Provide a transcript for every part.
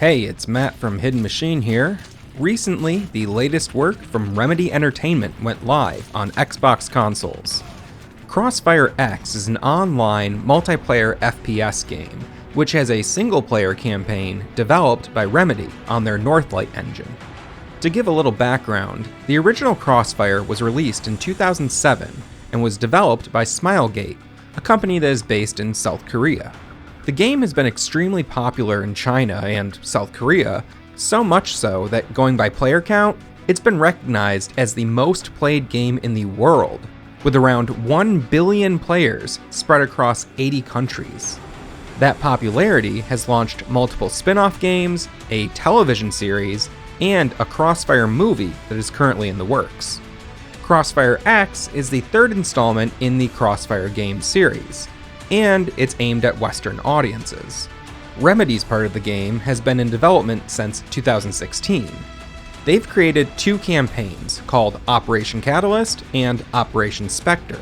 Hey, it's Matt from Hidden Machine here. Recently, the latest work from Remedy Entertainment went live on Xbox consoles. CrossfireX is an online, multiplayer FPS game, which has a single-player campaign developed by Remedy on their Northlight engine. To give a little background, the original Crossfire was released in 2007 and was developed by Smilegate, a company that is based in South Korea. The game has been extremely popular in China and South Korea, so much so that going by player count, it's been recognized as the most played game in the world, with around 1 billion players spread across 80 countries. That popularity has launched multiple spin-off games, a television series, and a Crossfire movie that is currently in the works. CrossfireX is the third installment in the Crossfire game series, and it's aimed at Western audiences. Remedy's part of the game has been in development since 2016. They've created two campaigns called Operation Catalyst and Operation Spectre.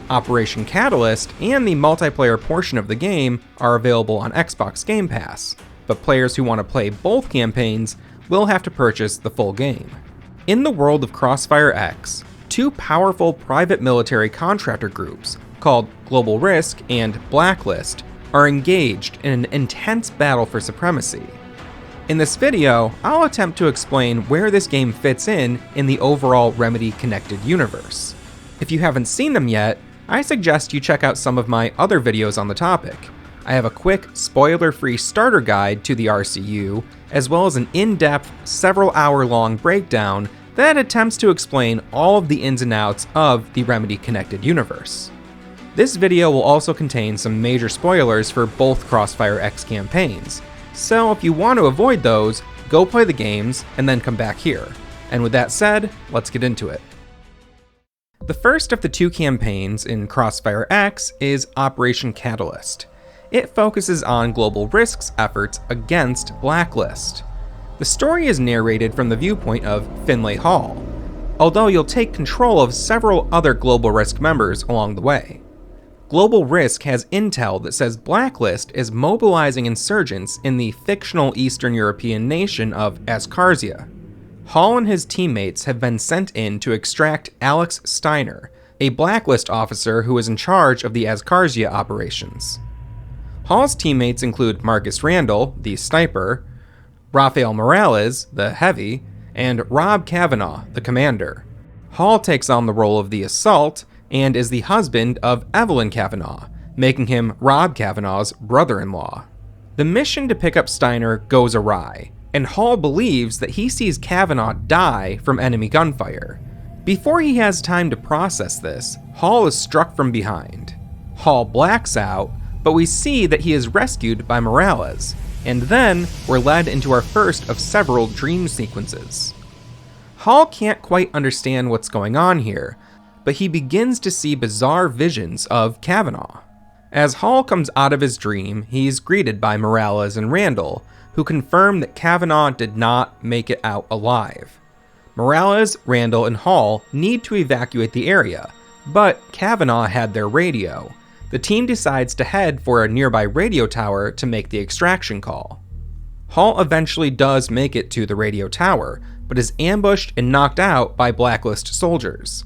Operation Catalyst and the multiplayer portion of the game are available on Xbox Game Pass, but players who want to play both campaigns will have to purchase the full game. In the world of CrossfireX, two powerful private military contractor groups called Global Risk and Blacklist are engaged in an intense battle for supremacy. In this video, I'll attempt to explain where this game fits in the overall Remedy connected universe. If you haven't seen them yet, I suggest you check out some of my other videos on the topic. I have a quick, spoiler-free starter guide to the RCU, as well as an in-depth, several-hour-long breakdown that attempts to explain all of the ins and outs of the Remedy connected universe. This video will also contain some major spoilers for both CrossfireX campaigns, so if you want to avoid those, go play the games and then come back here. And with that said, let's get into it. The first of the two campaigns in CrossfireX is Operation Catalyst. It focuses on Global Risk's efforts against Blacklist. The story is narrated from the viewpoint of Finlay Hall, although you'll take control of several other Global Risk members along the way. Global Risk has intel that says Blacklist is mobilizing insurgents in the fictional Eastern European nation of Ascarzia. Hall and his teammates have been sent in to extract Alex Steiner, a Blacklist officer who is in charge of the Ascarzia operations. Hall's teammates include Marcus Randall, the sniper, Rafael Morales, the heavy, and Rob Kavanaugh, the commander. Hall takes on the role of the assault and is the husband of Evelyn Kavanaugh, making him Rob Kavanaugh's brother-in-law. The mission to pick up Steiner goes awry, and Hall believes that he sees Kavanaugh die from enemy gunfire. Before he has time to process this, Hall is struck from behind. Hall blacks out, but we see that he is rescued by Morales, and then we're led into our first of several dream sequences. Hall can't quite understand what's going on here, but he begins to see bizarre visions of Kavanaugh. As Hall comes out of his dream, he's greeted by Morales and Randall, who confirm that Kavanaugh did not make it out alive. Morales, Randall, and Hall need to evacuate the area, but Kavanaugh had their radio. The team decides to head for a nearby radio tower to make the extraction call. Hall eventually does make it to the radio tower, but is ambushed and knocked out by Blacklist soldiers.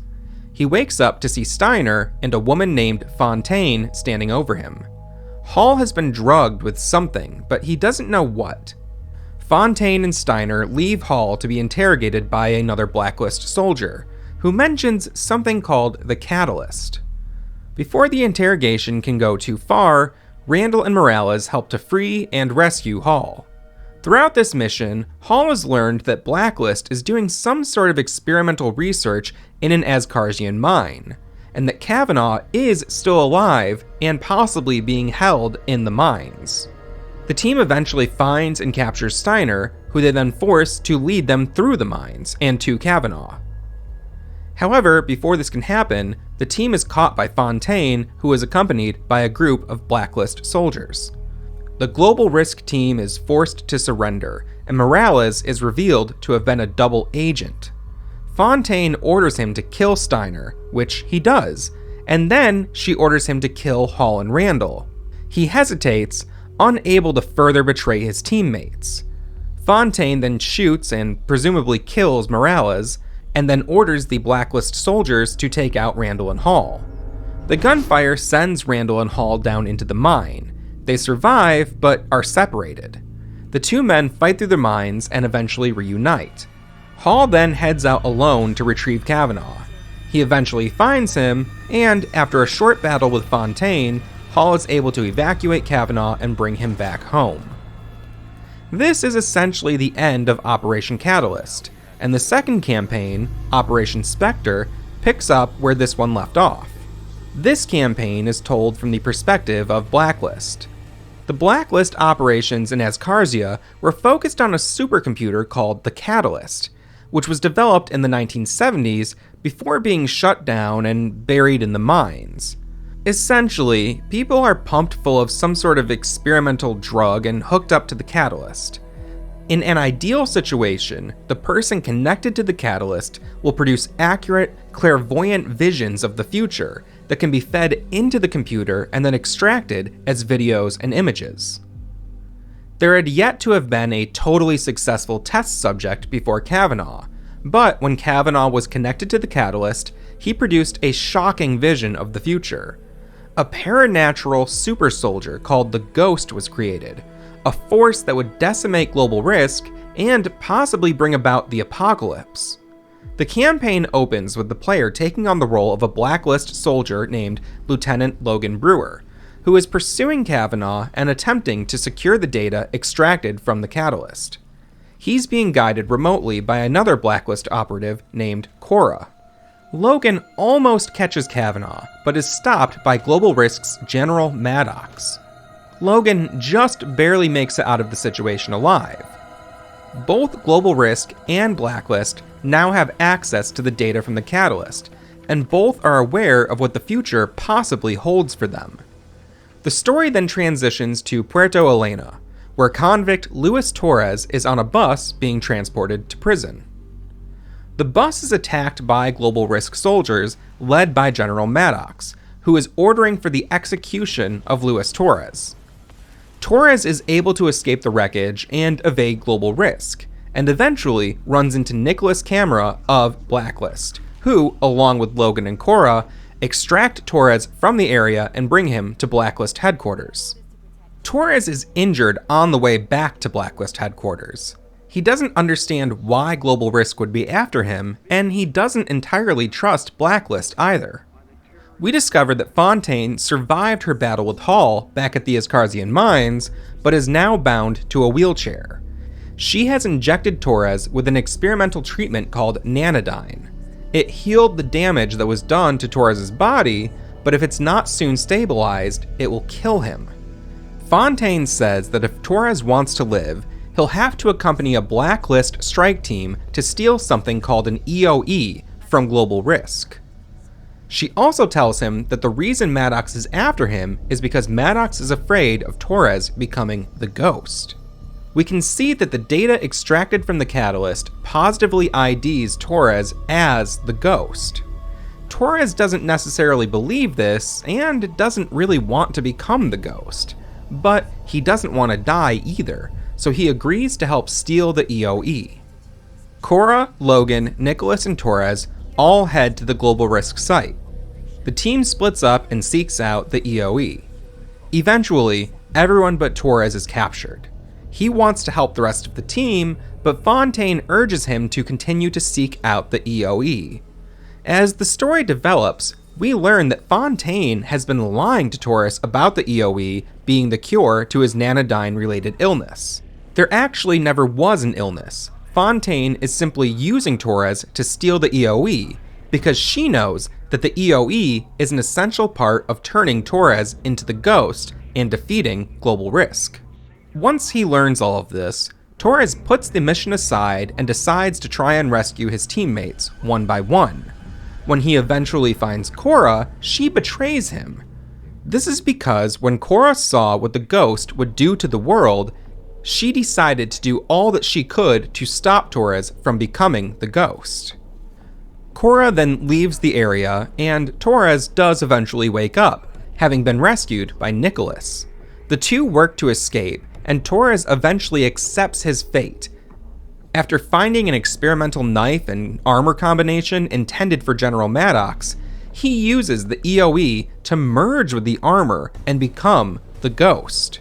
He wakes up to see Steiner and a woman named Fontaine standing over him. Hall has been drugged with something, but he doesn't know what. Fontaine and Steiner leave Hall to be interrogated by another Blacklist soldier, who mentions something called the Catalyst. Before the interrogation can go too far, Randall and Morales help to free and rescue Hall. Throughout this mission, Hall has learned that Blacklist is doing some sort of experimental research in an Ascarzian mine, and that Kavanaugh is still alive and possibly being held in the mines. The team eventually finds and captures Steiner, who they then force to lead them through the mines and to Kavanaugh. However, before this can happen, the team is caught by Fontaine, who is accompanied by a group of Blacklist soldiers. The Global Risk team is forced to surrender, and Morales is revealed to have been a double agent. Fontaine orders him to kill Steiner, which he does, and then she orders him to kill Hall and Randall. He hesitates, unable to further betray his teammates. Fontaine then shoots and presumably kills Morales, and then orders the Blacklist soldiers to take out Randall and Hall. The gunfire sends Randall and Hall down into the mine. They survive, but are separated. The two men fight through the mines and eventually reunite. Hall then heads out alone to retrieve Kavanaugh. He eventually finds him, and after a short battle with Fontaine, Hall is able to evacuate Kavanaugh and bring him back home. This is essentially the end of Operation Catalyst, and the second campaign, Operation Spectre, picks up where this one left off. This campaign is told from the perspective of Blacklist. The Blacklist operations in Ascarzia were focused on a supercomputer called the Catalyst, which was developed in the 1970s before being shut down and buried in the mines. Essentially, people are pumped full of some sort of experimental drug and hooked up to the catalyst. In an ideal situation, the person connected to the catalyst will produce accurate, clairvoyant visions of the future that can be fed into the computer and then extracted as videos and images. There had yet to have been a totally successful test subject before Kavanaugh, but when Kavanaugh was connected to the catalyst, he produced a shocking vision of the future. A paranatural super soldier called the Ghost was created, a force that would decimate global risk and possibly bring about the apocalypse. The campaign opens with the player taking on the role of a Blacklist soldier named Lieutenant Logan Brewer, who is pursuing Kavanaugh and attempting to secure the data extracted from the catalyst. He's being guided remotely by another Blacklist operative named Cora. Logan almost catches Kavanaugh, but is stopped by Global Risk's General Maddox. Logan just barely makes it out of the situation alive. Both Global Risk and Blacklist now have access to the data from the catalyst, and both are aware of what the future possibly holds for them. The story then transitions to Puerto Elena, where convict Luis Torres is on a bus being transported to prison. The bus is attacked by Global Risk soldiers led by General Maddox, who is ordering for the execution of Luis Torres. Torres is able to escape the wreckage and evade Global Risk, and eventually runs into Nicholas Camera of Blacklist, who, along with Logan and Cora, extract Torres from the area and bring him to Blacklist headquarters. Torres is injured on the way back to Blacklist headquarters. He doesn't understand why Global Risk would be after him, and he doesn't entirely trust Blacklist either. We discover that Fontaine survived her battle with Hall back at the Ascarzian mines, but is now bound to a wheelchair. She has injected Torres with an experimental treatment called Nanodyne. It healed the damage that was done to Torres' body, but if it's not soon stabilized, it will kill him. Fontaine says that if Torres wants to live, he'll have to accompany a Blacklist strike team to steal something called an EOE from Global Risk. She also tells him that the reason Maddox is after him is because Maddox is afraid of Torres becoming the Ghost. We can see that the data extracted from the catalyst positively IDs Torres as the Ghost. Torres doesn't necessarily believe this and doesn't really want to become the Ghost, but he doesn't want to die either, so he agrees to help steal the EOE. Cora, Logan, Nicholas, and Torres all head to the Global Risk site. The team splits up and seeks out the EOE. Eventually, everyone but Torres is captured. He wants to help the rest of the team, but Fontaine urges him to continue to seek out the EOE. As the story develops, we learn that Fontaine has been lying to Torres about the EOE being the cure to his Nanodyne-related illness. There actually never was an illness. Fontaine is simply using Torres to steal the EOE, because she knows that the EOE is an essential part of turning Torres into the Ghost and defeating Global Risk. Once he learns all of this, Torres puts the mission aside and decides to try and rescue his teammates one by one. When he eventually finds Cora, she betrays him. This is because when Cora saw what the Ghost would do to the world, she decided to do all that she could to stop Torres from becoming the Ghost. Cora then leaves the area, and Torres does eventually wake up, having been rescued by Nicholas. The two work to escape, and Torres eventually accepts his fate, After finding an experimental knife and armor combination intended for General Maddox, he uses the EOE to merge with the armor and become the Ghost.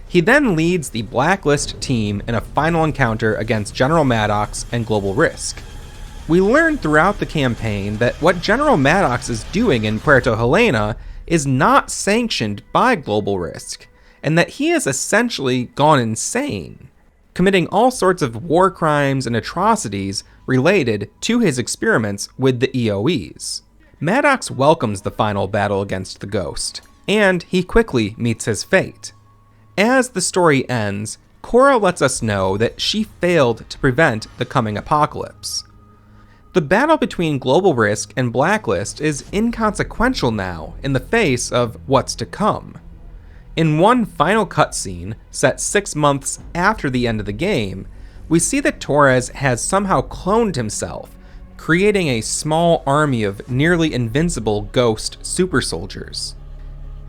He then leads the Blacklist team in a final encounter against General Maddox and Global Risk. We learn throughout the campaign that what General Maddox is doing in Puerto Helena is not sanctioned by Global Risk, and that he has essentially gone insane, committing all sorts of war crimes and atrocities related to his experiments with the EOEs. Maddox welcomes the final battle against the Ghost, and he quickly meets his fate. As the story ends, Cora lets us know that she failed to prevent the coming apocalypse. The battle between Global Risk and Blacklist is inconsequential now in the face of what's to come. In one final cutscene, set 6 months after the end of the game, we see that Torres has somehow cloned himself, creating a small army of nearly invincible ghost super soldiers.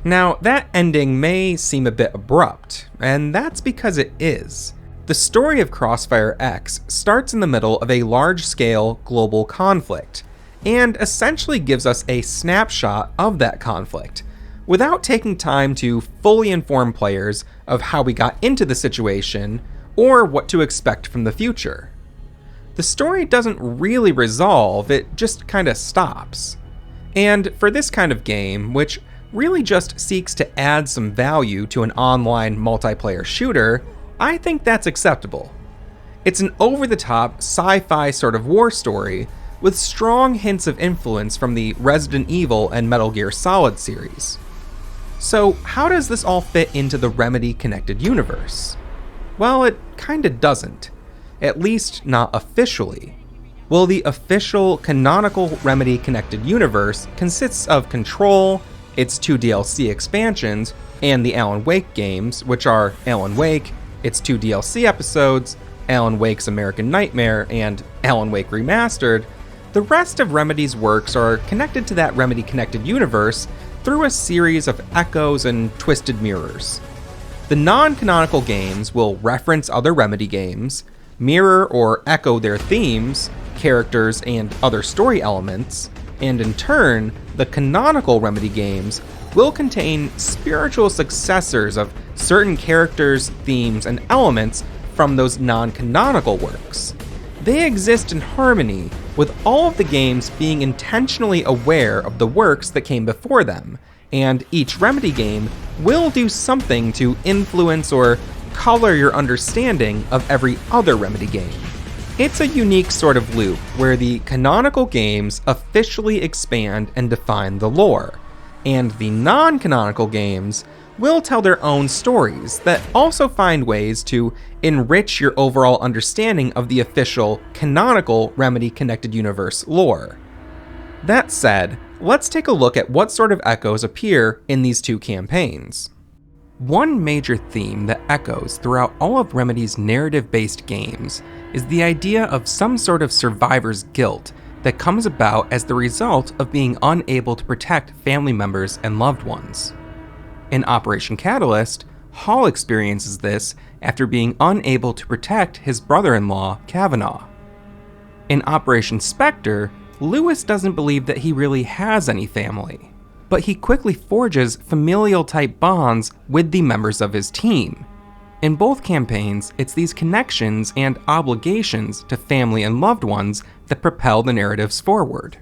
Now, that ending may seem a bit abrupt, and that's because it is. The story of CrossfireX starts in the middle of a large-scale global conflict, and essentially gives us a snapshot of that conflict, without taking time to fully inform players of how we got into the situation, or what to expect from the future. The story doesn't really resolve, it just kinda stops. And for this kind of game, which really just seeks to add some value to an online multiplayer shooter, I think that's acceptable. It's an over-the-top sci-fi sort of war story with strong hints of influence from the Resident Evil and Metal Gear Solid series. So how does this all fit into the Remedy connected universe? Well, it kinda doesn't. At least not officially. Well, the official canonical Remedy connected universe consists of Control, its 2 DLC expansions, and the Alan Wake games, which are Alan Wake, its 2 DLC episodes, Alan Wake's American Nightmare, and Alan Wake Remastered. The rest of Remedy's works are connected to that Remedy connected universe through a series of echoes and twisted mirrors. The non-canonical games will reference other Remedy games, mirror or echo their themes, characters, and other story elements, and in turn, the canonical Remedy games will contain spiritual successors of certain characters, themes, and elements from those non-canonical works. They exist in harmony, with all of the games being intentionally aware of the works that came before them, and each Remedy game will do something to influence or color your understanding of every other Remedy game. It's a unique sort of loop where the canonical games officially expand and define the lore, and the non-canonical games will tell their own stories that also find ways to enrich your overall understanding of the official canonical Remedy Connected Universe lore. That said, let's take a look at what sort of echoes appear in these 2 campaigns. One major theme that echoes throughout all of Remedy's narrative-based games is the idea of some sort of survivor's guilt that comes about as the result of being unable to protect family members and loved ones. In Operation Catalyst, Hall experiences this after being unable to protect his brother-in-law, Kavanaugh. In Operation Spectre, Lewis doesn't believe that he really has any family, but he quickly forges familial-type bonds with the members of his team. In both campaigns, it's these connections and obligations to family and loved ones that propel the narratives forward.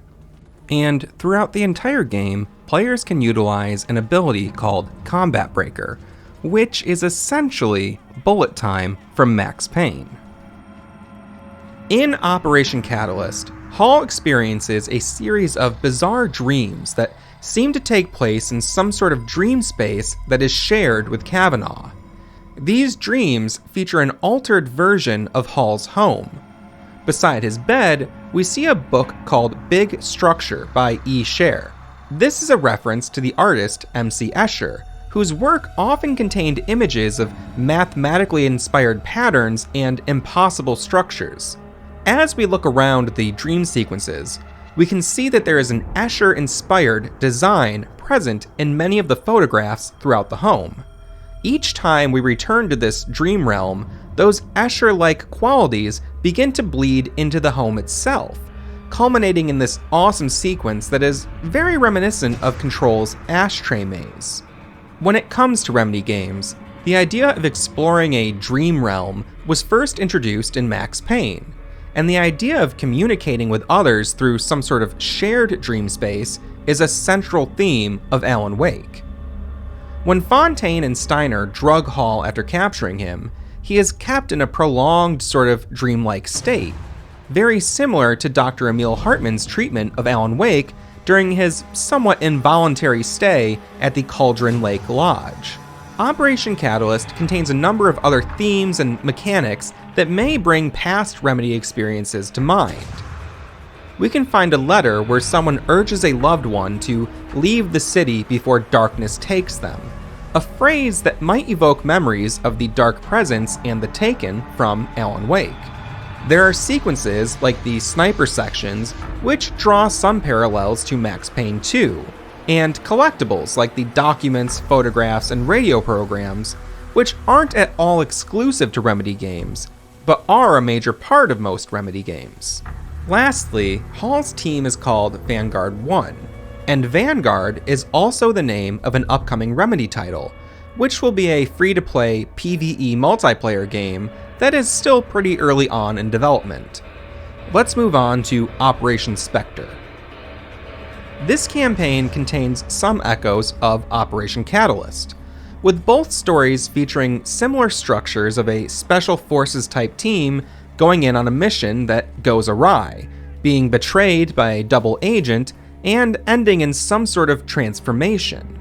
And throughout the entire game, players can utilize an ability called Combat Breaker, which is essentially bullet time from Max Payne. In Operation Catalyst, Hall experiences a series of bizarre dreams that seem to take place in some sort of dream space that is shared with Kavanaugh. These dreams feature an altered version of Hall's home. Beside his bed, we see a book called Big Structure by E. Scher. This is a reference to the artist M.C. Escher, whose work often contained images of mathematically inspired patterns and impossible structures. As we look around the dream sequences, we can see that there is an Escher-inspired design present in many of the photographs throughout the home. Each time we return to this dream realm, those Escher-like qualities begin to bleed into the home itself, culminating in this awesome sequence that is very reminiscent of Control's ashtray maze. When it comes to Remedy games, the idea of exploring a dream realm was first introduced in Max Payne, and the idea of communicating with others through some sort of shared dream space is a central theme of Alan Wake. When Fontaine and Steiner drug Hall after capturing him, he is kept in a prolonged sort of dreamlike state, very similar to Dr. Emil Hartman's treatment of Alan Wake during his somewhat involuntary stay at the Cauldron Lake Lodge. Operation Catalyst contains a number of other themes and mechanics that may bring past Remedy experiences to mind. We can find a letter where someone urges a loved one to leave the city before darkness takes them, a phrase that might evoke memories of the Dark Presence and the Taken from Alan Wake. There are sequences like the sniper sections, which draw some parallels to Max Payne 2, and collectibles like the documents, photographs, and radio programs, which aren't at all exclusive to Remedy games, but are a major part of most Remedy games. Lastly, Hall's team is called Vanguard 1, and Vanguard is also the name of an upcoming Remedy title, which will be a free-to-play PvE multiplayer game that is still pretty early on in development. Let's move on to Operation Spectre. This campaign contains some echoes of Operation Catalyst, with both stories featuring similar structures of a special forces type team going in on a mission that goes awry, being betrayed by a double agent, and ending in some sort of transformation.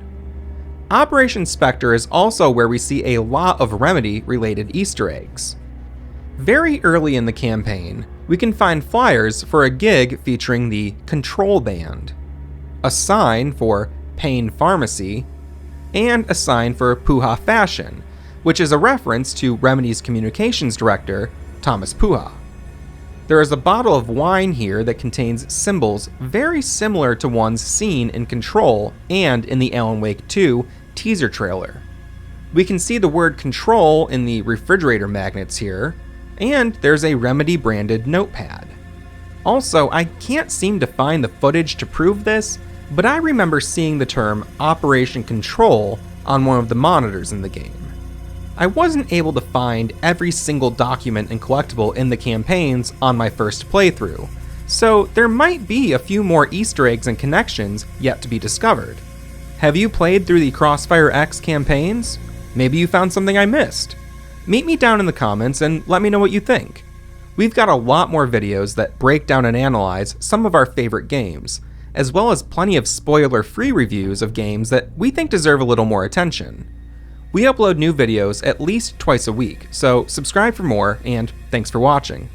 Operation Spectre is also where we see a lot of Remedy-related Easter eggs. Very early in the campaign, we can find flyers for a gig featuring the Control Band, a sign for Payne Pharmacy, and a sign for Puha Fashion, which is a reference to Remedy's communications director, Thomas Puha. There is a bottle of wine here that contains symbols very similar to ones seen in Control and in the Alan Wake 2 teaser trailer. We can see the word Control in the refrigerator magnets here, and there's a Remedy branded notepad. Also, I can't seem to find the footage to prove this, but I remember seeing the term Operation Control on one of the monitors in the game. I wasn't able to find every single document and collectible in the campaigns on my first playthrough, so there might be a few more Easter eggs and connections yet to be discovered. Have you played through the CrossfireX campaigns? Maybe you found something I missed. Meet me down in the comments and let me know what you think. We've got a lot more videos that break down and analyze some of our favorite games, as well as plenty of spoiler-free reviews of games that we think deserve a little more attention. We upload new videos at least twice a week, so subscribe for more, and thanks for watching.